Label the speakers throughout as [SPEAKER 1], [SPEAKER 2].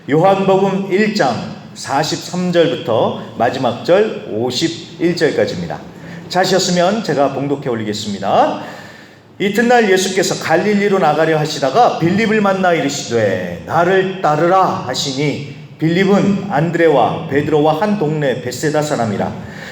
[SPEAKER 1] 요한복음 1장 43절부터 마지막 절 51절까지입니다. 자시었으면 제가 봉독해 올리겠습니다. 이튿날 예수께서 갈릴리로 나가려 하시다가 빌립을 만나 이르시되 나를 따르라 하시니 빌립은 안드레와 베드로와 한 동네 벳세다 사람이라.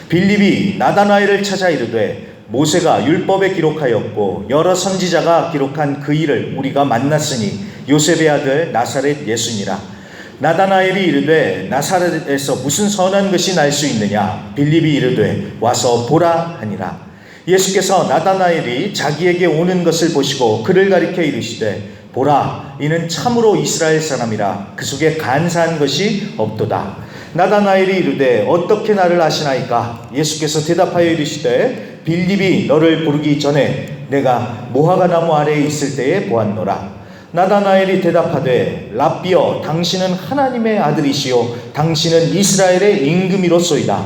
[SPEAKER 1] 빌립이 나다나엘을 찾아 이르되 모세가 율법에 기록하였고 여러 선지자가 기록한 그 일을 우리가 만났으니 요셉의 아들 나사렛 예수니라. 나다나엘이 이르되 나사렛에서 무슨 선한 것이 날 수 있느냐. 빌립이 이르되 와서 보라 하니라. 예수께서 나다나엘이 자기에게 오는 것을 보시고 그를 가리켜 이르시되 보라, 이는 참으로 이스라엘 사람이라. 그 속에 간사한 것이 없도다. 나다나엘이 이르되 어떻게 나를 아시나이까. 예수께서 대답하여 이르시되 빌립이 너를 부르기 전에 내가 무화과 나무 아래에 있을 때에 보았노라. 나다나엘이 대답하되 랍비여, 당신은 하나님의 아들이시요 당신은 이스라엘의 임금이로소이다.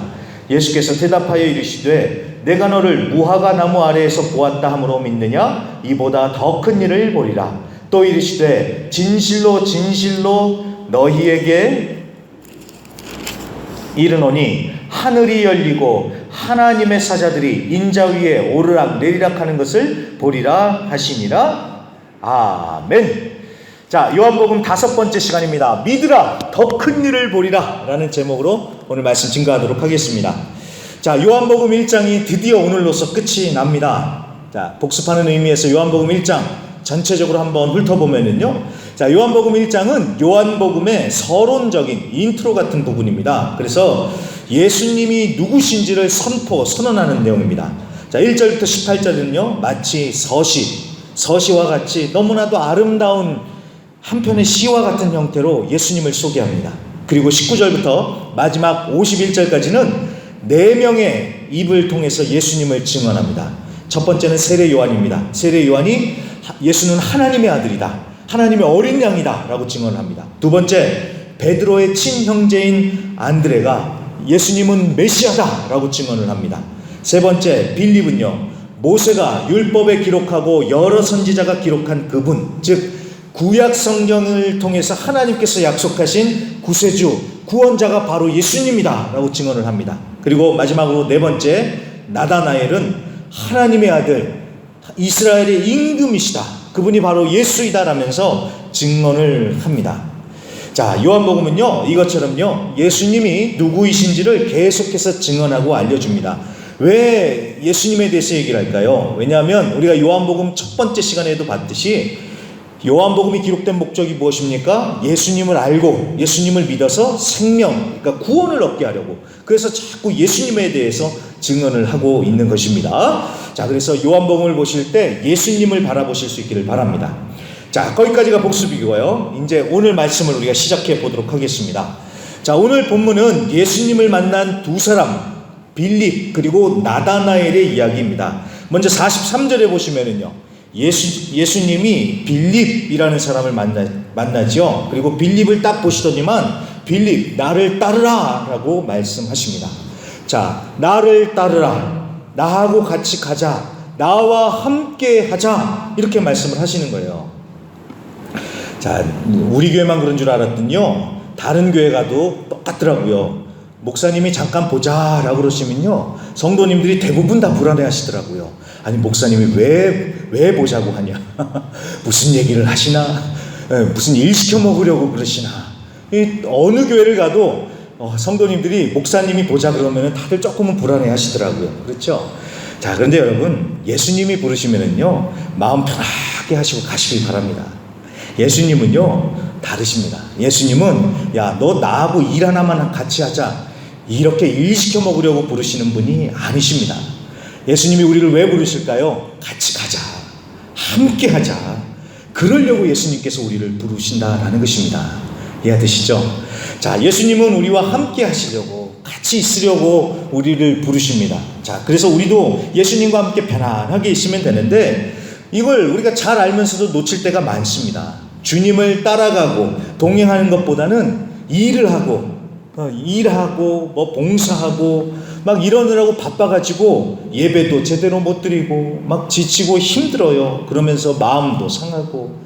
[SPEAKER 1] 예수께서 대답하여 이르시되 내가 너를 무화과 나무 아래에서 보았다 함으로 믿느냐? 이보다 더 큰 일을 보리라. 또 이르시되 진실로 진실로 너희에게 이르노니 하늘이 열리고 하나님의 사자들이 인자 위에 오르락 내리락 하는 것을 보리라 하시니라. 아멘. 자, 요한복음 5번째 시간입니다. 믿으라, 더 큰 일을 보리라 라는 제목으로 오늘 말씀 증거하도록 하겠습니다. 자, 요한복음 1장이 드디어 오늘로서 끝이 납니다. 자, 복습하는 의미에서 요한복음 1장 전체적으로 한번 훑어보면은요, 자, 요한복음 1장은 요한복음의 서론적인 인트로 같은 부분입니다. 그래서 예수님이 누구신지를 선언하는 내용입니다. 자, 1절부터 18절은요 마치 서시와 같이 너무나도 아름다운 한편의 시와 같은 형태로 예수님을 소개합니다. 그리고 19절부터 마지막 51절까지는 4명의 입을 통해서 예수님을 증언합니다. 첫 번째는 세례 요한입니다. 세례 요한이 예수는 하나님의 아들이다, 하나님의 어린 양이다 라고 증언합니다. 두 번째, 베드로의 친형제인 안드레가 예수님은 메시아다 라고 증언을 합니다. 세 번째, 빌립은요, 모세가 율법에 기록하고 여러 선지자가 기록한 그분, 즉 구약 성경을 통해서 하나님께서 약속하신 구세주, 구원자가 바로 예수님이다 라고 증언을 합니다. 그리고 마지막으로 네 번째, 나다나엘은 하나님의 아들, 이스라엘의 임금이시다, 그분이 바로 예수이다 라면서 증언을 합니다. 자, 요한복음은요 이것처럼요 예수님이 누구이신지를 계속해서 증언하고 알려줍니다. 왜 예수님에 대해서 얘기를 할까요? 왜냐하면 우리가 요한복음 첫 번째 시간에도 봤듯이 요한복음이 기록된 목적이 무엇입니까? 예수님을 알고 예수님을 믿어서 생명, 그러니까 구원을 얻게 하려고, 그래서 자꾸 예수님에 대해서 증언을 하고 있는 것입니다. 자, 그래서 요한복음을 보실 때 예수님을 바라보실 수 있기를 바랍니다. 자, 거기까지가 복습이고요. 이제 오늘 말씀을 우리가 시작해 보도록 하겠습니다. 자, 오늘 본문은 예수님을 만난 두 사람, 빌립 그리고 나다나엘의 이야기입니다. 먼저 43절에 보시면은요, 예수님이 빌립이라는 사람을 만나죠. 그리고 빌립을 딱 보시더니만 빌립, 나를 따르라 라고 말씀하십니다. 자, 나를 따르라, 나하고 같이 가자, 나와 함께 하자, 이렇게 말씀을 하시는 거예요. 자, 우리 교회만 그런 줄 알았더니요, 다른 교회 가도 똑같더라고요. 목사님이 잠깐 보자 라고 그러시면요, 성도님들이 대부분 다 불안해 하시더라고요. 아니, 목사님이 왜 보자고 하냐. 무슨 얘기를 하시나, 무슨 일 시켜 먹으려고 그러시나. 어느 교회를 가도 성도님들이 목사님이 보자 그러면 다들 조금은 불안해 하시더라고요. 그렇죠? 자, 그런데 여러분, 예수님이 부르시면은요, 마음 편하게 하시고 가시길 바랍니다. 예수님은요 다르십니다. 예수님은 야, 너 나하고 일 하나만 같이 하자, 이렇게 일 시켜 먹으려고 부르시는 분이 아니십니다. 예수님이 우리를 왜 부르실까요? 같이 가자, 함께 하자, 그러려고 예수님께서 우리를 부르신다라는 것입니다. 이해되시죠? 자, 예수님은 우리와 함께 하시려고, 같이 있으려고 우리를 부르십니다. 자, 그래서 우리도 예수님과 함께 편안하게 있으면 되는데, 이걸 우리가 잘 알면서도 놓칠 때가 많습니다. 주님을 따라가고 동행하는 것보다는 일하고 뭐 봉사하고 막 이러느라고 바빠가지고 예배도 제대로 못 드리고 막 지치고 힘들어요. 그러면서 마음도 상하고,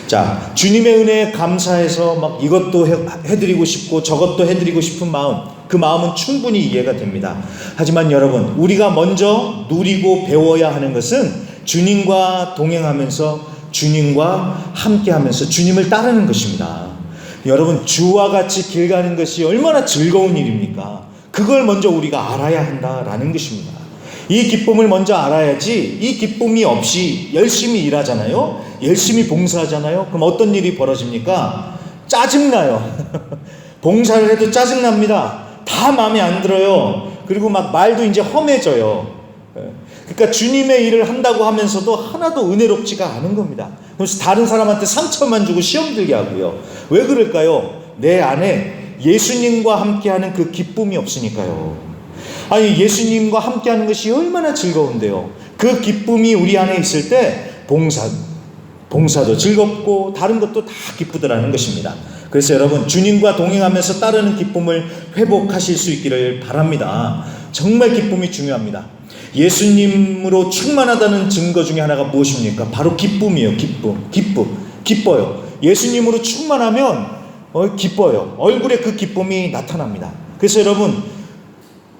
[SPEAKER 1] 자, 주님의 은혜에 감사해서 막 이것도 해드리고 싶고 저것도 해드리고 싶은 마음, 그 마음은 충분히 이해가 됩니다. 하지만 여러분, 우리가 먼저 누리고 배워야 하는 것은 주님과 동행하면서 주님과 함께하면서 주님을 따르는 것입니다. 여러분, 주와 같이 길 가는 것이 얼마나 즐거운 일입니까? 그걸 먼저 우리가 알아야 한다라는 것입니다. 이 기쁨을 먼저 알아야지, 이 기쁨이 없이 열심히 일하잖아요. 열심히 봉사하잖아요. 그럼 어떤 일이 벌어집니까? 짜증나요. 봉사를 해도 짜증납니다. 다 마음에 안 들어요. 그리고 막 말도 이제 험해져요. 그러니까 주님의 일을 한다고 하면서도 하나도 은혜롭지가 않은 겁니다. 그래서 다른 사람한테 상처만 주고 시험 들게 하고요. 왜 그럴까요? 내 안에 예수님과 함께하는 그 기쁨이 없으니까요. 아니, 예수님과 함께하는 것이 얼마나 즐거운데요. 그 기쁨이 우리 안에 있을 때 봉사도 즐겁고 다른 것도 다 기쁘더라는 것입니다. 그래서 여러분, 주님과 동행하면서 따르는 기쁨을 회복하실 수 있기를 바랍니다. 정말 기쁨이 중요합니다. 예수님으로 충만하다는 증거 중에 하나가 무엇입니까? 바로 기쁨이에요. 기뻐요. 예수님으로 충만하면 기뻐요. 얼굴에 그 기쁨이 나타납니다. 그래서 여러분,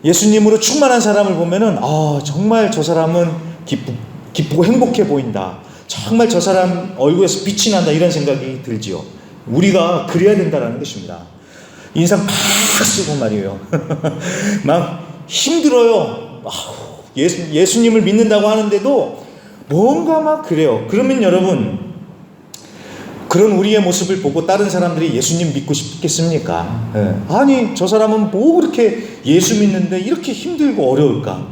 [SPEAKER 1] 예수님으로 충만한 사람을 보면은 정말 저 사람은 기쁘고 행복해 보인다. 정말 저 사람 얼굴에서 빛이 난다, 이런 생각이 들지요. 우리가 그래야 된다는 것입니다. 인상 팍 쓰고 말이에요. 막 힘들어요. 예수님을 믿는다고 하는데도 뭔가 막 그래요. 그러면 여러분, 그런 우리의 모습을 보고 다른 사람들이 예수님 믿고 싶겠습니까? 아니, 저 사람은 뭐 그렇게 예수 믿는데 이렇게 힘들고 어려울까?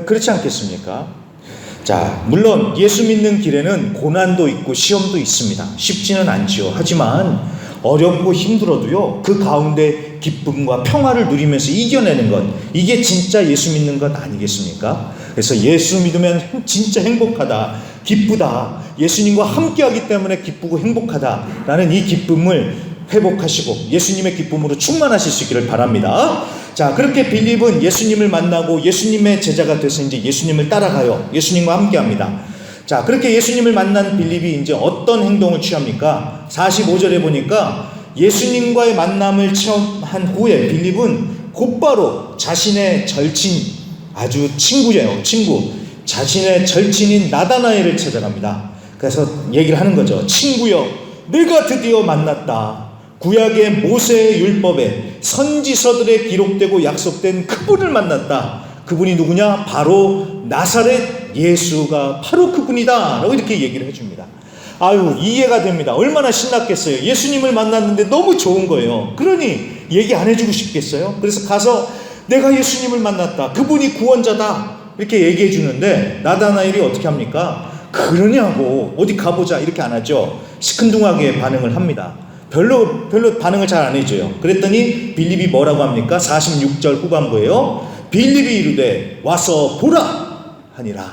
[SPEAKER 1] 그렇지 않겠습니까? 자, 물론 예수 믿는 길에는 고난도 있고 시험도 있습니다. 쉽지는 않지요. 하지만 어렵고 힘들어도요, 그 가운데 기쁨과 평화를 누리면서 이겨내는 것, 이게 진짜 예수 믿는 것 아니겠습니까? 그래서 예수 믿으면 진짜 행복하다, 기쁘다, 예수님과 함께하기 때문에 기쁘고 행복하다라는 이 기쁨을 회복하시고 예수님의 기쁨으로 충만하실 수 있기를 바랍니다. 자, 그렇게 빌립은 예수님을 만나고 예수님의 제자가 돼서 이제 예수님을 따라가요. 예수님과 함께합니다. 자, 그렇게 예수님을 만난 빌립이 이제 어떤 행동을 취합니까? 45절에 보니까 예수님과의 만남을 체험한 후에 빌립은 곧바로 자신의 절친, 아주 친구예요. 자신의 절친인 나다나엘을 찾아갑니다. 그래서 얘기를 하는 거죠. 친구여, 내가 드디어 만났다. 구약의 모세의 율법에 선지서들에 기록되고 약속된 그분을 만났다. 그분이 누구냐? 바로 나사렛 예수가 바로 그분이다 라고 이렇게 얘기를 해줍니다. 아유, 이해가 됩니다. 얼마나 신났겠어요. 예수님을 만났는데 너무 좋은 거예요. 그러니 얘기 안 해주고 싶겠어요? 그래서 가서 내가 예수님을 만났다, 그분이 구원자다, 이렇게 얘기해 주는데 나다나엘이 어떻게 합니까? 그러냐고, 어디 가보자, 이렇게 안 하죠. 시큰둥하게 반응을 합니다. 별로 반응을 잘 안 해줘요. 그랬더니 빌립이 뭐라고 합니까? 46절 후반부에요. 빌립이 이르되 와서 보라 하니라.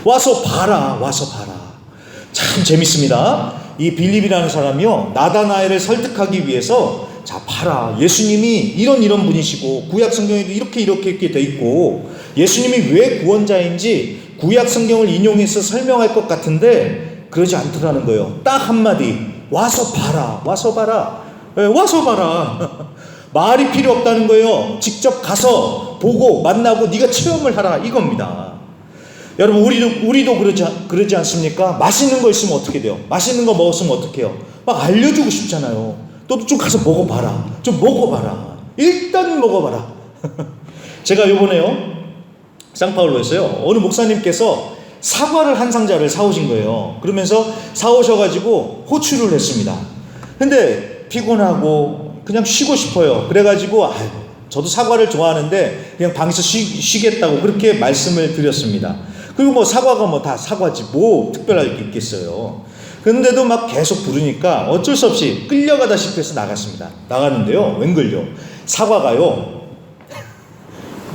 [SPEAKER 1] 와서 봐라. 참 재밌습니다. 이 빌립이라는 사람이요, 나다나엘을 설득하기 위해서, 자, 봐라, 예수님이 이런 분이시고 구약 성경에도 이렇게 돼 있고 예수님이 왜 구원자인지 구약 성경을 인용해서 설명할 것 같은데 그러지 않더라는 거예요. 딱 한마디, 와서 봐라. 말이 필요 없다는 거예요. 직접 가서 보고 만나고 네가 체험을 하라, 이겁니다. 여러분, 우리도 그러지 않습니까? 맛있는 거 있으면 어떻게 돼요? 맛있는 거 먹었으면 어떻게 해요? 막 알려주고 싶잖아요. 너도 좀 가서 먹어봐라. 일단 먹어봐라. 제가 요번에요, 상파울로에서요, 어느 목사님께서 사과를 한 상자를 사오신 거예요. 그러면서 사오셔가지고 호출을 했습니다. 근데 피곤하고 그냥 쉬고 싶어요. 그래가지고 저도 사과를 좋아하는데 그냥 방에서 쉬겠다고 그렇게 말씀을 드렸습니다. 그리고 뭐 사과가 뭐 다 사과지 뭐 특별할 게 있겠어요. 근데도 막 계속 부르니까 어쩔 수 없이 끌려가다시피 해서 나갔습니다. 나가는데요, 웬걸요, 사과가요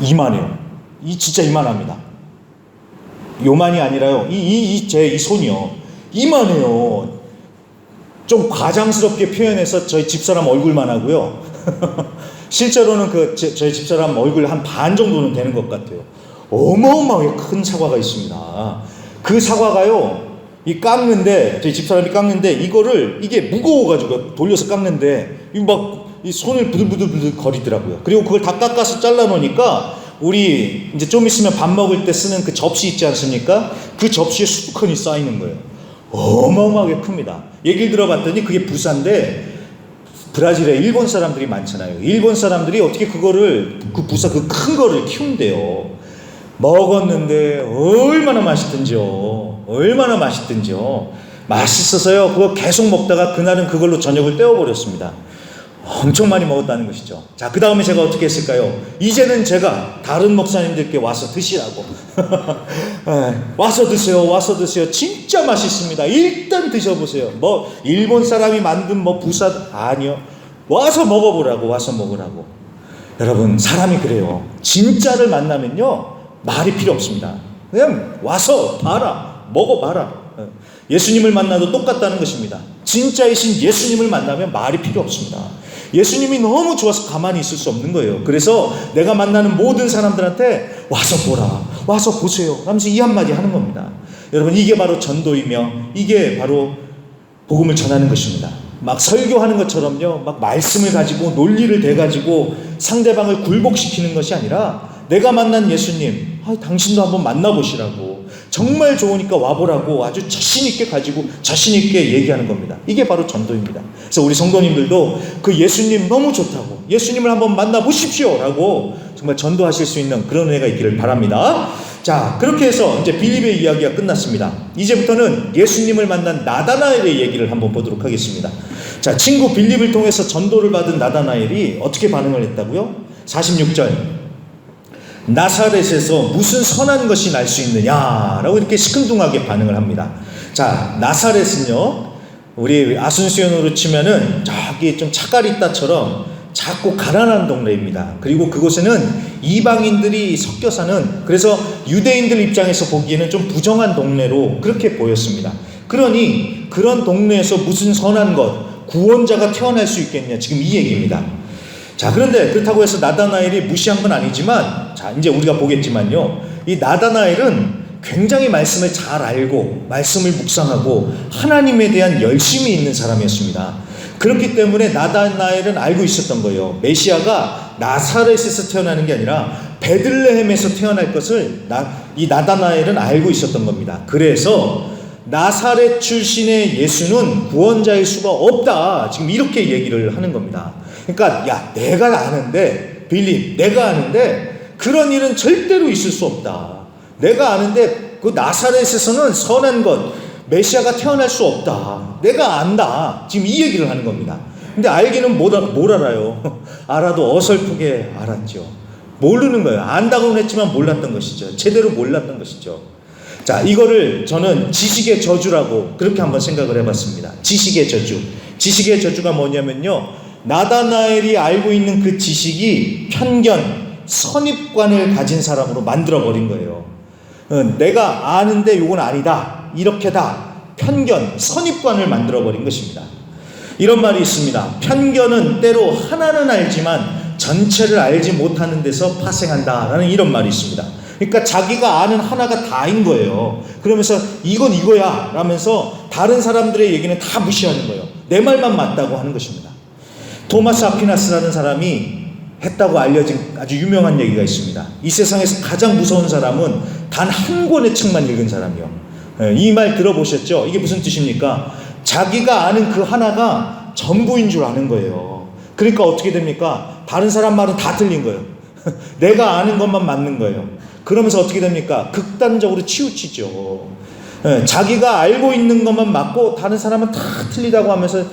[SPEAKER 1] 이만해요. 진짜 이만합니다. 요만이 아니라요, 제 손이요 이만해요. 좀 과장스럽게 표현해서 저희 집사람 얼굴만 하고요. 실제로는 저희 집사람 얼굴 한 반 정도는 되는 것 같아요. 어마어마하게 큰 사과가 있습니다. 그 사과가요, 이 깎는데, 저희 집사람이 깎는데, 이게 무거워가지고 돌려서 깎는데, 이 손을 부들부들 거리더라고요. 그리고 그걸 다 깎아서 잘라놓으니까, 우리 이제 좀 있으면 밥 먹을 때 쓰는 그 접시 있지 않습니까? 그 접시에 수북하니 쌓이는 거예요. 어마어마하게 큽니다. 얘기를 들어봤더니 그게 부사인데, 브라질에 일본 사람들이 많잖아요. 일본 사람들이 어떻게 그 부사 그 큰 거를 키운대요. 먹었는데 얼마나 맛있던지요. 맛있어서요. 그거 계속 먹다가 그날은 그걸로 저녁을 때워버렸습니다. 엄청 많이 먹었다는 것이죠. 자, 그 다음에 제가 어떻게 했을까요? 이제는 제가 다른 목사님들께 와서 드시라고. 와서 드세요. 진짜 맛있습니다. 일단 드셔보세요. 일본 사람이 만든 부사, 아니요. 와서 먹으라고. 여러분, 사람이 그래요. 진짜를 만나면요, 말이 필요 없습니다. 그냥 와서 봐라. 먹어봐라. 예수님을 만나도 똑같다는 것입니다. 진짜이신 예수님을 만나면 말이 필요 없습니다. 예수님이 너무 좋아서 가만히 있을 수 없는 거예요. 그래서 내가 만나는 모든 사람들한테 와서 보라, 와서 보세요 하면서 이 한마디 하는 겁니다. 여러분, 이게 바로 전도이며 이게 바로 복음을 전하는 것입니다. 막 설교하는 것처럼요, 막 말씀을 가지고 논리를 대가지고 상대방을 굴복시키는 것이 아니라 내가 만난 예수님, 당신도 한번 만나보시라고, 정말 좋으니까 와보라고 아주 자신있게 가지고 자신있게 얘기하는 겁니다. 이게 바로 전도입니다. 그래서 우리 성도님들도 그 예수님 너무 좋다고, 예수님을 한번 만나보십시오 라고 정말 전도하실 수 있는 그런 은혜가 있기를 바랍니다. 자, 그렇게 해서 이제 빌립의 이야기가 끝났습니다. 이제부터는 예수님을 만난 나다나엘의 얘기를 한번 보도록 하겠습니다. 자, 친구 빌립을 통해서 전도를 받은 나다나엘이 어떻게 반응을 했다고요? 46절, 나사렛에서 무슨 선한 것이 날 수 있느냐라고 이렇게 시큰둥하게 반응을 합니다. 자, 나사렛은요, 우리 아순수연으로 치면은 저기 좀 차가리따처럼 작고 가난한 동네입니다. 그리고 그곳에는 이방인들이 섞여 사는, 그래서 유대인들 입장에서 보기에는 좀 부정한 동네로 그렇게 보였습니다. 그러니 그런 동네에서 무슨 선한 것, 구원자가 태어날 수 있겠냐, 지금 이 얘기입니다. 자, 그런데 그렇다고 해서 나다나엘이 무시한 건 아니지만, 자, 이제 우리가 보겠지만요, 이 나다나엘은 굉장히 말씀을 잘 알고 말씀을 묵상하고 하나님에 대한 열심이 있는 사람이었습니다. 그렇기 때문에 나다나엘은 알고 있었던 거예요. 메시아가 나사렛에서 태어나는 게 아니라 베들레헴에서 태어날 것을 이 나다나엘은 알고 있었던 겁니다. 그래서 나사렛 출신의 예수는 구원자일 수가 없다, 지금 이렇게 얘기를 하는 겁니다. 그러니까 야, 내가 아는데, 빌립, 내가 아는데 그런 일은 절대로 있을 수 없다. 내가 아는데 그 나사렛에서는 선한 것, 메시아가 태어날 수 없다. 내가 안다. 지금 이 얘기를 하는 겁니다. 근데 알기는 뭘 알아요? 알아도 어설프게 알았죠. 모르는 거예요. 안다고는 했지만 몰랐던 것이죠. 제대로 몰랐던 것이죠. 자, 이거를 저는 지식의 저주라고 그렇게 한번 생각을 해봤습니다. 지식의 저주. 지식의 저주가 뭐냐면요, 나다나엘이 알고 있는 그 지식이 편견, 선입관을 가진 사람으로 만들어버린 거예요. 내가 아는데 요건 아니다, 이렇게다, 편견, 선입관을 만들어버린 것입니다. 이런 말이 있습니다. 편견은 때로 하나는 알지만 전체를 알지 못하는 데서 파생한다 라는 이런 말이 있습니다. 그러니까 자기가 아는 하나가 다인 거예요. 그러면서 이건 이거야 라면서 다른 사람들의 얘기는 다 무시하는 거예요. 내 말만 맞다고 하는 것입니다. 토마스 아퀴나스라는 사람이 했다고 알려진 아주 유명한 얘기가 있습니다. 이 세상에서 가장 무서운 사람은 단 한 권의 책만 읽은 사람이요. 이 말 들어보셨죠? 이게 무슨 뜻입니까? 자기가 아는 그 하나가 전부인 줄 아는 거예요. 그러니까 어떻게 됩니까? 다른 사람 말은 다 틀린 거예요. 내가 아는 것만 맞는 거예요. 그러면서 어떻게 됩니까? 극단적으로 치우치죠. 자기가 알고 있는 것만 맞고 다른 사람은 다 틀리다고 하면서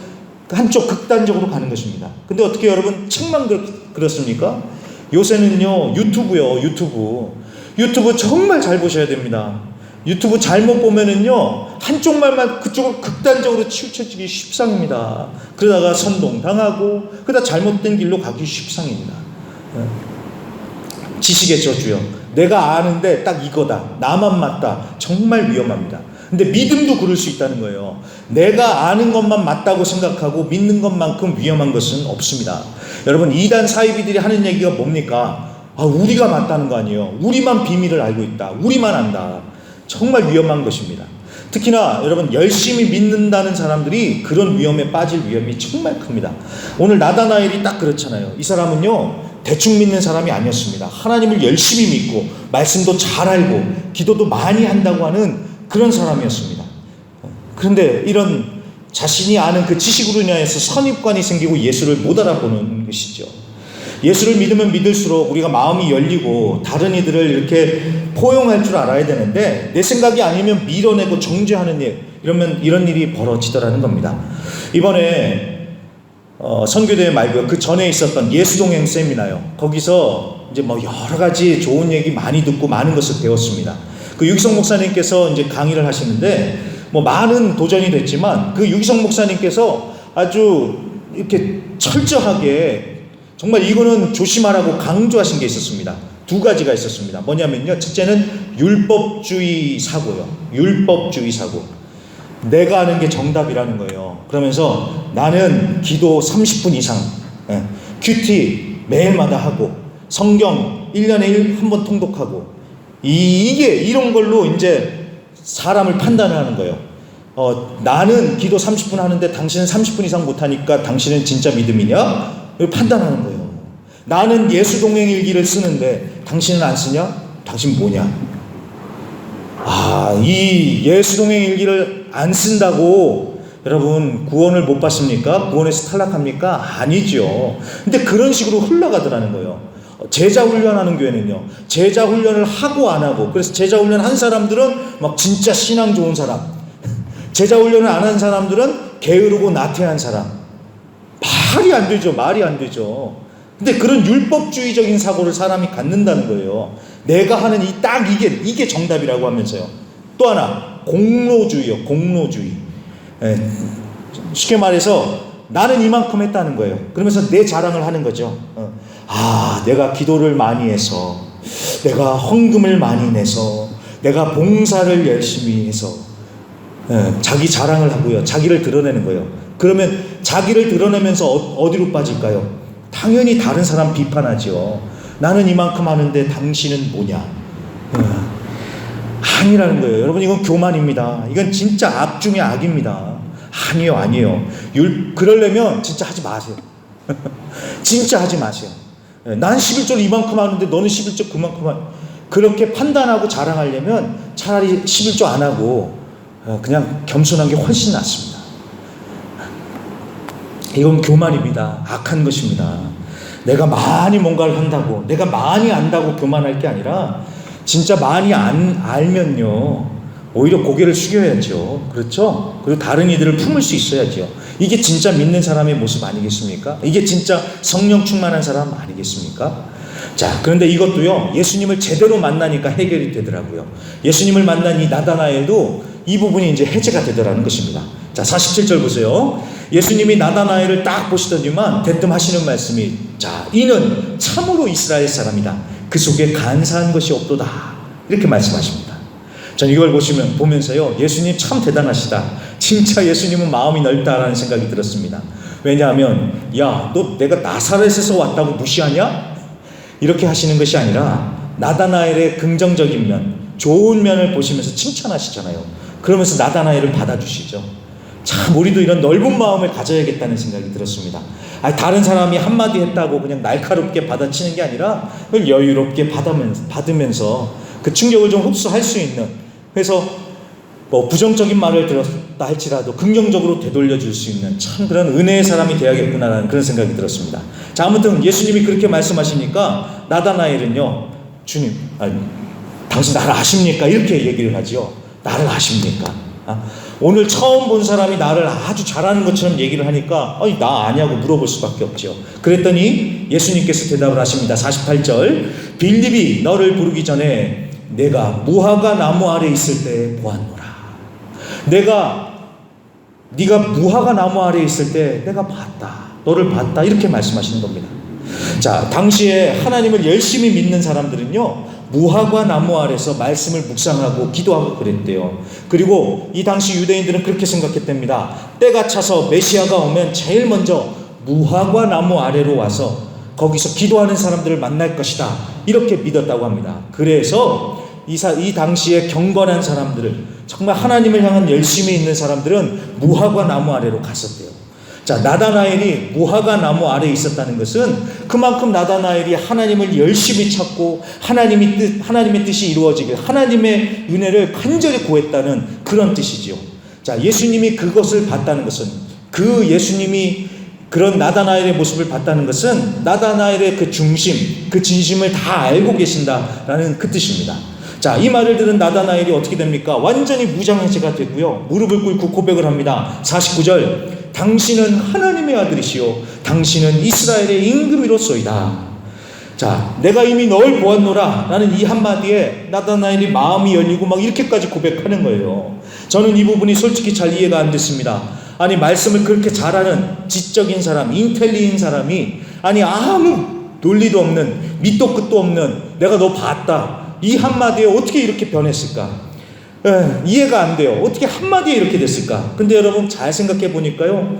[SPEAKER 1] 한쪽 극단적으로 가는 것입니다. 근데 어떻게 여러분 책만 그렇습니까? 요새는요, 유튜브 정말 잘 보셔야 됩니다. 유튜브 잘못 보면은요, 한쪽 말만 그쪽으로 극단적으로 치우쳐지기 십상입니다. 그러다가 선동당하고 그러다 잘못된 길로 가기 십상입니다. 지식의 저주요. 내가 아는데 딱 이거다, 나만 맞다, 정말 위험합니다. 근데 믿음도 그럴 수 있다는 거예요. 내가 아는 것만 맞다고 생각하고 믿는 것만큼 위험한 것은 없습니다. 여러분, 이단 사이비들이 하는 얘기가 뭡니까? 우리가 맞다는 거 아니에요. 우리만 비밀을 알고 있다, 우리만 안다. 정말 위험한 것입니다. 특히나 여러분 열심히 믿는다는 사람들이 그런 위험에 빠질 위험이 정말 큽니다. 오늘 나다나엘이 딱 그렇잖아요. 이 사람은요 대충 믿는 사람이 아니었습니다. 하나님을 열심히 믿고 말씀도 잘 알고 기도도 많이 한다고 하는 그런 사람이었습니다. 그런데 이런 자신이 아는 그 지식으로 인하여서 선입관이 생기고 예수를 못 알아보는 것이죠. 예수를 믿으면 믿을수록 우리가 마음이 열리고 다른 이들을 이렇게 포용할 줄 알아야 되는데 내 생각이 아니면 밀어내고 정죄하는 일, 이런 일이 벌어지더라는 겁니다. 이번에 선교대회 말고요 그 전에 있었던 예수동행 세미나요. 거기서 이제 뭐 여러 가지 좋은 얘기 많이 듣고 많은 것을 배웠습니다. 그 유기성 목사님께서 이제 강의를 하시는데 뭐 많은 도전이 됐지만 그 유기성 목사님께서 아주 이렇게 철저하게 정말 이거는 조심하라고 강조하신 게 있었습니다. 두 가지가 있었습니다. 뭐냐면요. 첫째는 율법주의 사고요. 율법주의 사고. 내가 아는 게 정답이라는 거예요. 그러면서 나는 기도 30분 이상, 큐티 매일마다 하고, 성경 1년에 한 번 통독하고, 이게 이런 걸로 이제 사람을 판단하는 거예요. 나는 기도 30분 하는데 당신은 30분 이상 못하니까 당신은 진짜 믿음이냐? 판단하는 거예요. 나는 예수 동행 일기를 쓰는데 당신은 안 쓰냐? 당신 뭐냐? 이 예수 동행 일기를 안 쓴다고 여러분 구원을 못 받습니까? 구원에서 탈락합니까? 아니죠. 근데 그런 식으로 흘러가더라는 거예요. 제자 훈련하는 교회는요. 제자 훈련을 하고 안 하고, 그래서 제자 훈련 한 사람들은 막 진짜 신앙 좋은 사람, 제자 훈련을 안 한 사람들은 게으르고 나태한 사람. 말이 안 되죠. 말이 안 되죠. 근데 그런 율법주의적인 사고를 사람이 갖는다는 거예요. 내가 하는 이게 정답이라고 하면서요. 또 하나, 공로주의요. 공로주의. 쉽게 말해서 나는 이만큼 했다는 거예요. 그러면서 내 자랑을 하는 거죠. 내가 기도를 많이 해서, 내가 헌금을 많이 내서, 내가 봉사를 열심히 해서, 자기 자랑을 하고요. 자기를 드러내는 거예요. 그러면 자기를 드러내면서 어디로 빠질까요? 당연히 다른 사람 비판하죠. 나는 이만큼 하는데 당신은 뭐냐? 아니라는 거예요. 여러분 이건 교만입니다. 이건 진짜 악 중에 악입니다. 아니에요. 그러려면 진짜 하지 마세요. 진짜 하지 마세요. 난 11조를 이만큼 하는데 너는 11조 그만큼 그렇게 판단하고 자랑하려면 차라리 11조 안 하고 그냥 겸손한 게 훨씬 낫습니다. 이건 교만입니다. 악한 것입니다. 내가 많이 뭔가를 한다고, 내가 많이 안다고 교만할 게 아니라 진짜 많이 알면요 오히려 고개를 숙여야죠. 그렇죠? 그리고 다른 이들을 품을 수 있어야죠. 이게 진짜 믿는 사람의 모습 아니겠습니까? 이게 진짜 성령 충만한 사람 아니겠습니까? 자, 그런데 이것도요 예수님을 제대로 만나니까 해결이 되더라고요. 예수님을 만난 이 나다나엘도 이 부분이 이제 해제가 되더라는 것입니다. 자, 47절 보세요. 예수님이 나다나엘을 딱 보시더니만 대뜸 하시는 말씀이, 자, 이는 참으로 이스라엘 사람이다. 그 속에 간사한 것이 없도다. 이렇게 말씀하십니다. 전 이걸 보면서요 예수님 참 대단하시다. 진짜 예수님은 마음이 넓다라는 생각이 들었습니다. 왜냐하면 야, 너 내가 나사렛에서 왔다고 무시하냐? 이렇게 하시는 것이 아니라 나다나엘의 긍정적인 면, 좋은 면을 보시면서 칭찬하시잖아요. 그러면서 나다나엘을 받아주시죠. 참 우리도 이런 넓은 마음을 가져야겠다는 생각이 들었습니다. 다른 사람이 한마디 했다고 그냥 날카롭게 받아치는 게 아니라 그걸 여유롭게 받으면서 그 충격을 좀 흡수할 수 있는, 그래서 뭐 부정적인 말을 들었다 할지라도 긍정적으로 되돌려줄 수 있는 참 그런 은혜의 사람이 되어야겠구나라는 그런 생각이 들었습니다. 자, 아무튼 예수님이 그렇게 말씀하시니까 나다나엘은요, 주님, 당신 나를 아십니까? 이렇게 얘기를 하지요. 나를 아십니까? 오늘 처음 본 사람이 나를 아주 잘하는 것처럼 얘기를 하니까 나 아냐고 물어볼 수밖에 없죠. 그랬더니 예수님께서 대답을 하십니다. 48절, 빌립이 너를 부르기 전에 내가 무화과 나무 아래 있을 때 보았노라. 네가 무화과 나무 아래 있을 때 내가 봤다. 너를 봤다. 이렇게 말씀하시는 겁니다. 자, 당시에 하나님을 열심히 믿는 사람들은요 무화과 나무 아래서 말씀을 묵상하고 기도하고 그랬대요. 그리고 이 당시 유대인들은 그렇게 생각했답니다. 때가 차서 메시아가 오면 제일 먼저 무화과 나무 아래로 와서 거기서 기도하는 사람들을 만날 것이다. 이렇게 믿었다고 합니다. 그래서 이 당시에 경건한 사람들을, 정말 하나님을 향한 열심이 있는 사람들은 무화과 나무 아래로 갔었대요. 자, 나다나엘이 무화과 나무 아래에 있었다는 것은 그만큼 나다나엘이 하나님을 열심히 찾고 하나님의 뜻이 이루어지길, 하나님의 은혜를 간절히 구했다는 그런 뜻이지요. 자, 예수님이 그것을 봤다는 것은, 그 예수님이 그런 나다나엘의 모습을 봤다는 것은 나다나엘의 그 중심, 그 진심을 다 알고 계신다라는 그 뜻입니다. 자, 이 말을 들은 나다나엘이 어떻게 됩니까? 완전히 무장해제가 되고요. 무릎을 꿇고 고백을 합니다. 49절, 당신은 하나님의 아들이시요 당신은 이스라엘의 임금이로소이다. 자, 내가 이미 널 보았노라 라는 이 한마디에 나다나엘이 마음이 열리고 막 이렇게까지 고백하는 거예요. 저는 이 부분이 솔직히 잘 이해가 안 됐습니다. 아니, 말씀을 그렇게 잘하는 지적인 사람, 인텔리인 사람이, 아니 아무 논리도 없는, 밑도 끝도 없는 내가 너 봤다, 이 한마디에 어떻게 이렇게 변했을까? 이해가 안 돼요. 어떻게 한마디에 이렇게 됐을까? 근데 여러분 잘 생각해 보니까요,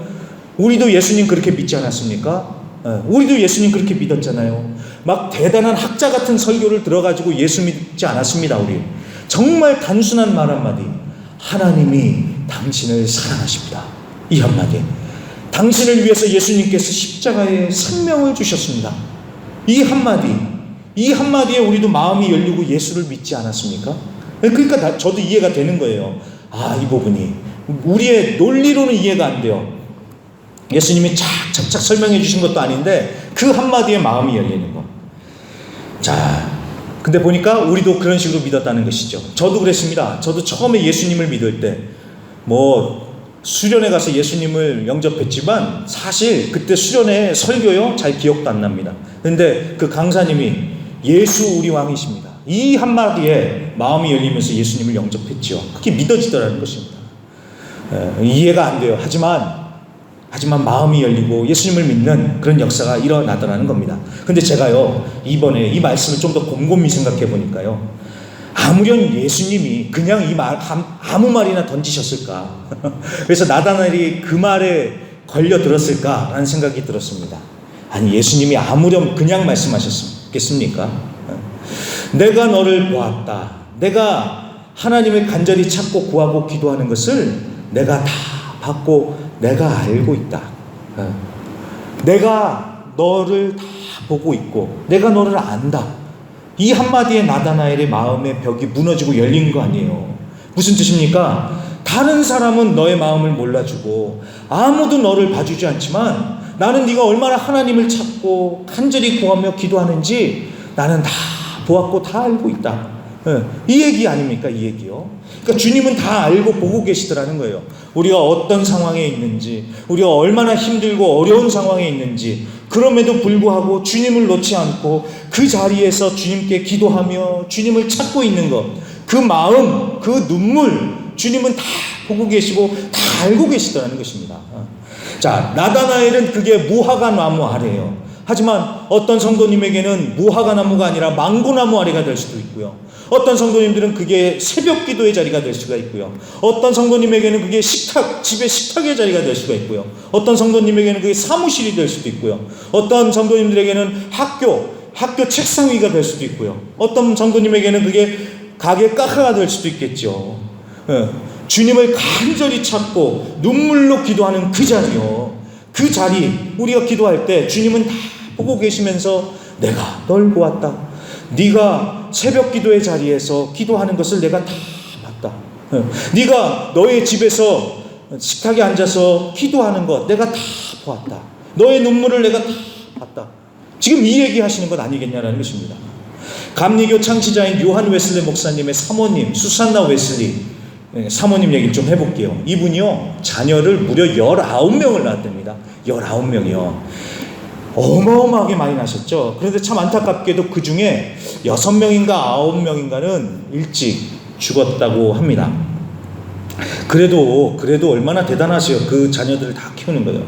[SPEAKER 1] 우리도 예수님 그렇게 믿지 않았습니까? 우리도 예수님 그렇게 믿었잖아요. 막 대단한 학자 같은 설교를 들어가지고 예수 믿지 않았습니다. 우리 정말 단순한 말 한마디, 하나님이 당신을 사랑하십니다, 이 한마디, 당신을 위해서 예수님께서 십자가에 생명을 주셨습니다, 이 한마디에 우리도 마음이 열리고 예수를 믿지 않았습니까? 그러니까 저도 이해가 되는 거예요. 이 부분이 우리의 논리로는 이해가 안 돼요. 예수님이 착착착 설명해 주신 것도 아닌데 그 한마디에 마음이 열리는 거. 자, 근데 보니까 우리도 그런 식으로 믿었다는 것이죠. 저도 그랬습니다. 저도 처음에 예수님을 믿을 때 수련회 가서 예수님을 영접했지만 사실 그때 수련회 설교요 잘 기억도 안 납니다. 근데 그 강사님이 예수 우리 왕이십니다, 이 한마디에 마음이 열리면서 예수님을 영접했죠. 그게 믿어지더라는 것입니다. 이해가 안 돼요. 하지만 마음이 열리고 예수님을 믿는 그런 역사가 일어나더라는 겁니다. 근데 제가요, 이번에 이 말씀을 좀 더 곰곰이 생각해 보니까요, 아무렴 예수님이 그냥 이 말 아무 말이나 던지셨을까? 그래서 나다나엘이 그 말에 걸려 들었을까라는 생각이 들었습니다. 아니, 예수님이 아무렴 그냥 말씀하셨겠습니까? 내가 너를 보았다, 내가 하나님을 간절히 찾고 구하고 기도하는 것을 내가 다 봤고 내가 알고 있다, 내가 너를 다 보고 있고 내가 너를 안다, 이 한마디에 나다나엘의 마음의 벽이 무너지고 열린 거 아니에요. 무슨 뜻입니까? 다른 사람은 너의 마음을 몰라주고 아무도 너를 봐주지 않지만 나는 네가 얼마나 하나님을 찾고 간절히 구하며 기도하는지 나는 다 보았고 다 알고 있다. 이 얘기 아닙니까? 이 얘기요. 그러니까 주님은 다 알고 보고 계시더라는 거예요. 우리가 어떤 상황에 있는지, 우리가 얼마나 힘들고 어려운 상황에 있는지, 그럼에도 불구하고 주님을 놓지 않고 그 자리에서 주님께 기도하며 주님을 찾고 있는 것, 그 마음, 그 눈물, 주님은 다 보고 계시고 다 알고 계시더라는 것입니다. 자, 나다나엘은 그게 무화과 나무 아래예요. 하지만 어떤 성도님에게는 무화과 나무가 아니라 망고나무 아래가 될 수도 있고요. 어떤 성도님들은 그게 새벽 기도의 자리가 될 수가 있고요. 어떤 성도님에게는 그게 집의 식탁의 자리가 될 수가 있고요. 어떤 성도님에게는 그게 사무실이 될 수도 있고요. 어떤 성도님들에게는 학교 책상 위가 될 수도 있고요. 어떤 성도님에게는 그게 가게 카페가 될 수도 있겠죠. 주님을 간절히 찾고 눈물로 기도하는 그 자리요. 그 자리, 우리가 기도할 때 주님은 다 보고 계시면서 내가 널 보았다, 네가 새벽 기도의 자리에서 기도하는 것을 내가 다 봤다, 네가 너의 집에서 식탁에 앉아서 기도하는 것 내가 다 보았다, 너의 눈물을 내가 다 봤다. 지금 이 얘기 하시는 것 아니겠냐라는 것입니다. 감리교 창시자인 요한 웨슬리 목사님의 사모님 수산나 웨슬리 사모님 얘기를 좀 해볼게요. 이분이요, 자녀를 무려 19명을 낳았답니다. 19명이요. 어마어마하게 많이 낳으셨죠. 그런데 참 안타깝게도 그 중에 6명인가 9명인가는 일찍 죽었다고 합니다. 그래도 얼마나 대단하세요. 그 자녀들을 다 키우는 거예요.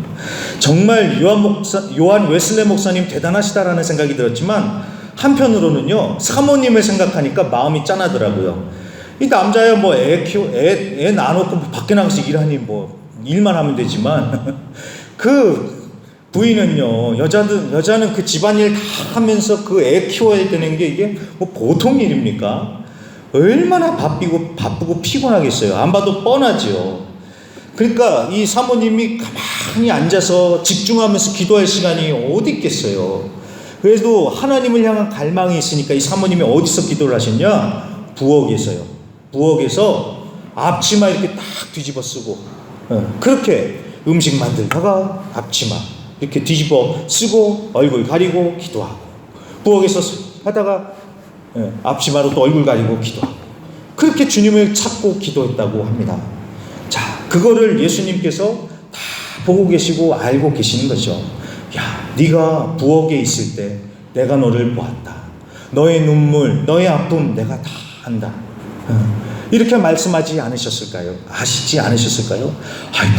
[SPEAKER 1] 정말 요한 웨슬리 목사님 대단하시다라는 생각이 들었지만 한편으로는요, 사모님을 생각하니까 마음이 짠하더라고요. 이 남자야 애 낳아놓고 밖에 나가서 일하니 일만 하면 되지만 그 부인은요, 여자는 그 집안일 다 하면서 그 애 키워야 되는 게 이게 보통 일입니까? 얼마나 바쁘고 피곤하겠어요. 안 봐도 뻔하죠. 그러니까 이 사모님이 가만히 앉아서 집중하면서 기도할 시간이 어디 있겠어요. 그래도 하나님을 향한 갈망이 있으니까 이 사모님이 어디서 기도를 하셨냐? 부엌에서요. 부엌에서 앞치마 이렇게 딱 뒤집어 쓰고, 그렇게 음식 만들다가 앞치마 이렇게 뒤집어 쓰고 얼굴 가리고 기도하고, 부엌에서 하다가 앞치마로 또 얼굴 가리고 기도하고, 그렇게 주님을 찾고 기도했다고 합니다. 자, 그거를 예수님께서 다 보고 계시고 알고 계시는 거죠. 야, 네가 부엌에 있을 때 내가 너를 보았다. 너의 눈물, 너의 아픔 내가 다 안다. 이렇게 말씀하지 않으셨을까요? 아시지 않으셨을까요?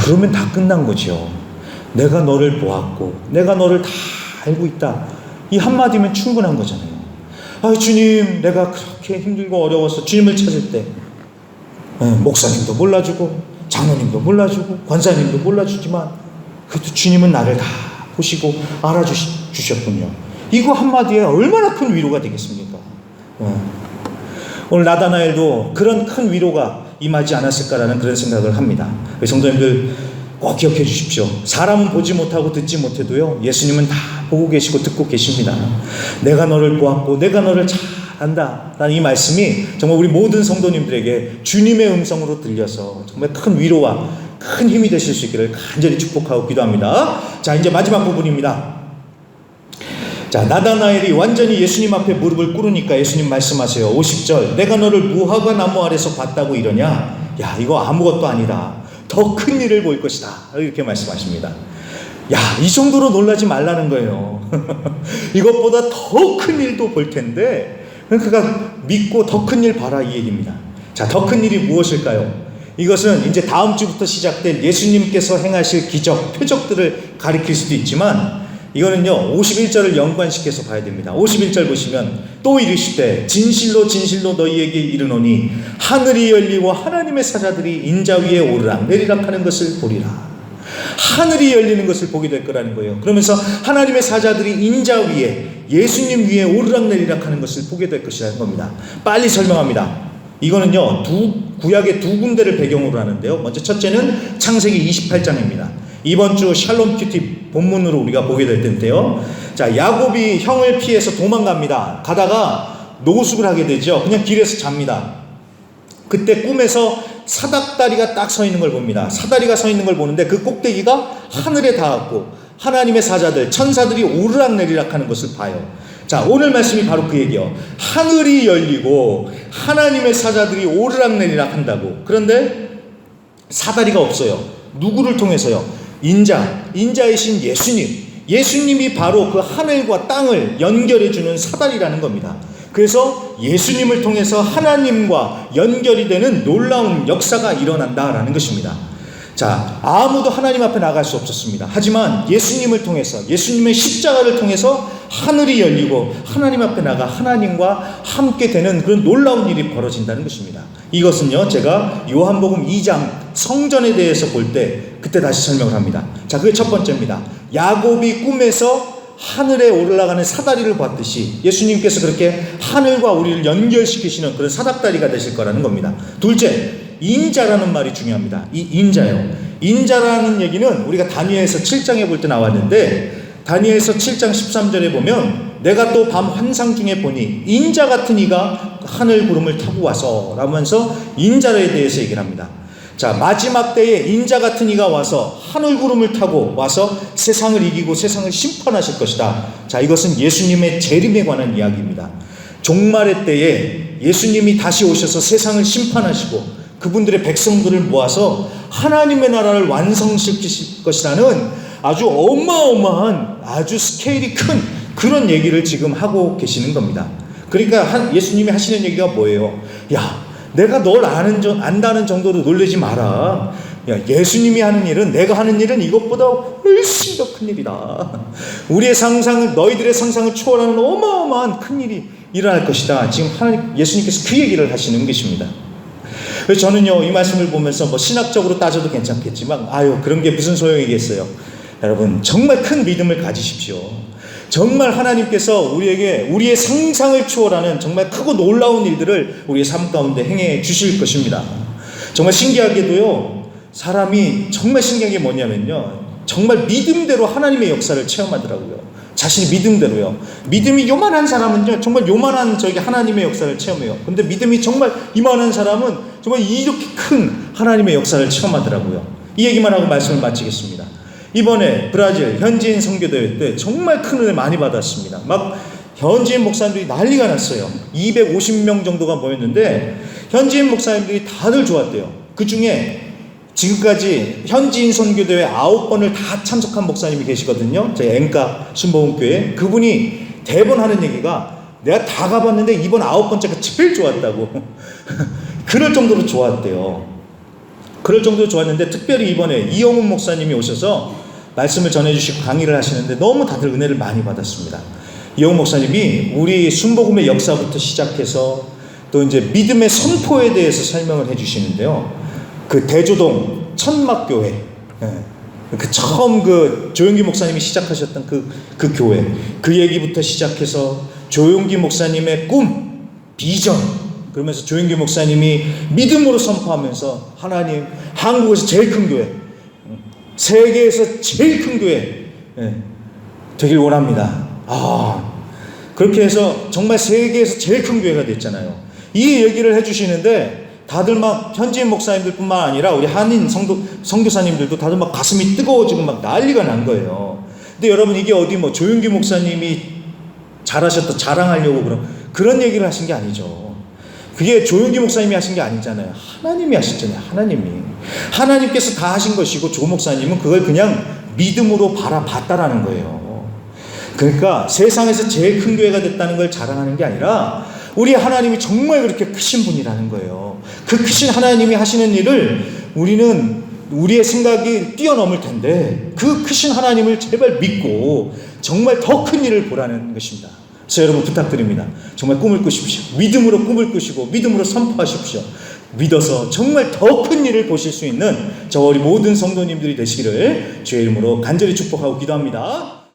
[SPEAKER 1] 그러면 다 끝난 거죠. 내가 너를 보았고 내가 너를 다 알고 있다. 이 한마디면 충분한 거잖아요. 주님, 내가 그렇게 힘들고 어려워서 주님을 찾을 때 목사님도 몰라주고 장로님도 몰라주고 권사님도 몰라주지만 그래도 주님은 나를 다 보시고 알아주셨군요. 이거 한마디에 얼마나 큰 위로가 되겠습니까? 오늘 나다나엘도 그런 큰 위로가 임하지 않았을까라는 그런 생각을 합니다. 성도님들 꼭 기억해 주십시오. 사람은 보지 못하고 듣지 못해도요, 예수님은 다 보고 계시고 듣고 계십니다. 내가 너를 보았고 내가 너를 잘 안다 라는 이 말씀이 정말 우리 모든 성도님들에게 주님의 음성으로 들려서 정말 큰 위로와 큰 힘이 되실 수 있기를 간절히 축복하고 기도합니다. 자, 이제 마지막 부분입니다. 자, 나다나엘이 완전히 예수님 앞에 무릎을 꿇으니까 예수님 말씀하세요. 50절, 내가 너를 무화과 나무 아래서 봤다고 이러냐? 야, 이거 아무것도 아니다. 더 큰 일을 볼 것이다. 이렇게 말씀하십니다. 야, 이 정도로 놀라지 말라는 거예요. 이것보다 더 큰 일도 볼 텐데 그가 믿고 더 큰 일 봐라, 이 얘기입니다. 자, 더 큰 일이 무엇일까요? 이것은 이제 다음 주부터 시작된 예수님께서 행하실 기적, 표적들을 가리킬 수도 있지만 이거는요 51절을 연관시켜서 봐야 됩니다. 51절 보시면 또 이르시되 진실로 진실로 너희에게 이르노니 하늘이 열리고 하나님의 사자들이 인자 위에 오르락 내리락 하는 것을 보리라. 하늘이 열리는 것을 보게 될 거라는 거예요. 그러면서 하나님의 사자들이 인자 위에, 예수님 위에 오르락 내리락 하는 것을 보게 될 것이라는 겁니다. 빨리 설명합니다. 이거는요 구약의 두 군데를 배경으로 하는데요. 먼저 첫째는 창세기 28장입니다. 이번 주 샬롬 큐티 본문으로 우리가 보게 될 텐데요. 자, 야곱이 형을 피해서 도망갑니다. 가다가 노숙을 하게 되죠. 그냥 길에서 잡니다. 그때 꿈에서 사닥다리가 딱 서 있는 걸 봅니다. 사다리가 서 있는 걸 보는데 그 꼭대기가 하늘에 닿았고 하나님의 사자들, 천사들이 오르락 내리락 하는 것을 봐요. 자, 오늘 말씀이 바로 그 얘기예요. 하늘이 열리고 하나님의 사자들이 오르락 내리락 한다고. 그런데 사다리가 없어요. 누구를 통해서요? 인자이신 예수님이 바로 그 하늘과 땅을 연결해주는 사다리라는 겁니다. 그래서 예수님을 통해서 하나님과 연결이 되는 놀라운 역사가 일어난다라는 것입니다. 자, 아무도 하나님 앞에 나갈 수 없었습니다. 하지만 예수님을 통해서, 예수님의 십자가를 통해서 하늘이 열리고 하나님 앞에 나가 하나님과 함께 되는 그런 놀라운 일이 벌어진다는 것입니다. 이것은요, 제가 요한복음 2장 성전에 대해서 볼 때 그때 다시 설명을 합니다. 자, 그게 첫 번째입니다. 야곱이 꿈에서 하늘에 올라가는 사다리를 봤듯이 예수님께서 그렇게 하늘과 우리를 연결시키시는 그런 사닥다리가 되실 거라는 겁니다. 둘째, 인자라는 말이 중요합니다. 이 인자요. 인자라는 얘기는 우리가 다니엘서 7장에 볼 때 나왔는데, 다니엘서 7장 13절에 보면 내가 또 밤 환상 중에 보니 인자 같은 이가 하늘 구름을 타고 와서 라면서 인자에 대해서 얘기를 합니다. 자, 마지막 때에 인자 같은 이가 와서 하늘 구름을 타고 와서 세상을 이기고 세상을 심판하실 것이다. 자, 이것은 예수님의 재림에 관한 이야기입니다. 종말의 때에 예수님이 다시 오셔서 세상을 심판하시고 그분들의 백성들을 모아서 하나님의 나라를 완성시키실 것이라는 아주 어마어마한, 아주 스케일이 큰 그런 얘기를 지금 하고 계시는 겁니다. 그러니까 예수님이 하시는 얘기가 뭐예요? 야, 내가 널 안다는 정도로 놀라지 마라. 야, 예수님이 하는 일은, 내가 하는 일은 이것보다 훨씬 더 큰 일이다. 우리의 상상을, 너희들의 상상을 초월하는 어마어마한 큰 일이 일어날 것이다. 지금 예수님께서 그 얘기를 하시는 것입니다. 그래서 저는요, 이 말씀을 보면서 뭐 신학적으로 따져도 괜찮겠지만, 그런 게 무슨 소용이겠어요. 여러분, 정말 큰 믿음을 가지십시오. 정말 하나님께서 우리에게 우리의 상상을 초월하는 정말 크고 놀라운 일들을 우리의 삶 가운데 행해 주실 것입니다. 정말 신기하게도요, 사람이 정말 신기한 게 뭐냐면요, 정말 믿음대로 하나님의 역사를 체험하더라고요. 자신이 믿음대로요. 믿음이 요만한 사람은요, 정말 요만한 저기 하나님의 역사를 체험해요. 근데 믿음이 정말 이만한 사람은 정말 이렇게 큰 하나님의 역사를 체험하더라고요. 이 얘기만 하고 말씀을 마치겠습니다. 이번에 브라질 현지인 선교대회 때 정말 큰 은혜 많이 받았습니다. 막 현지인 목사님들이 난리가 났어요. 250명 정도가 모였는데 현지인 목사님들이 다들 좋았대요. 그 중에 지금까지 현지인 선교대회 9번을 다 참석한 목사님이 계시거든요. 저희 앵가 순복음교회. 그분이 대번 하는 얘기가 내가 다 가봤는데 이번 9번째가 제일 좋았다고. 그럴 정도로 좋았대요. 그럴 정도로 좋았는데 특별히 이번에 이영훈 목사님이 오셔서 말씀을 전해주시고 강의를 하시는데 너무 다들 은혜를 많이 받았습니다. 이영훈 목사님이 우리 순복음의 역사부터 시작해서 또 이제 믿음의 선포에 대해서 설명을 해주시는데요. 그 대조동 천막교회, 그 처음 그 조용기 목사님이 시작하셨던 그 교회, 그 얘기부터 시작해서 조용기 목사님의 꿈, 비전, 그러면서 조용기 목사님이 믿음으로 선포하면서 하나님, 한국에서 제일 큰 교회, 세계에서 제일 큰 교회 되길 원합니다. 그렇게 해서 정말 세계에서 제일 큰 교회가 됐잖아요. 이 얘기를 해주시는데 다들 막 현지인 목사님들뿐만 아니라 우리 한인 선교사님들도 다들 막 가슴이 뜨거워지고 막 난리가 난 거예요. 근데 여러분, 이게 어디 뭐 조용기 목사님이 잘하셨다 자랑하려고 그런 얘기를 하신 게 아니죠. 그게 조용기 목사님이 하신 게 아니잖아요. 하나님이 하셨잖아요. 하나님께서 다 하신 것이고 조 목사님은 그걸 그냥 믿음으로 바라봤다라는 거예요. 그러니까 세상에서 제일 큰 교회가 됐다는 걸 자랑하는 게 아니라 우리 하나님이 정말 그렇게 크신 분이라는 거예요. 그 크신 하나님이 하시는 일을 우리는 우리의 생각이 뛰어넘을 텐데 그 크신 하나님을 제발 믿고 정말 더 큰 일을 보라는 것입니다. 그래서 여러분 부탁드립니다. 정말 꿈을 꾸십시오. 믿음으로 꿈을 꾸시고 믿음으로 선포하십시오. 믿어서 정말 더 큰 일을 보실 수 있는 저 우리 모든 성도님들이 되시기를 주의 이름으로 간절히 축복하고 기도합니다.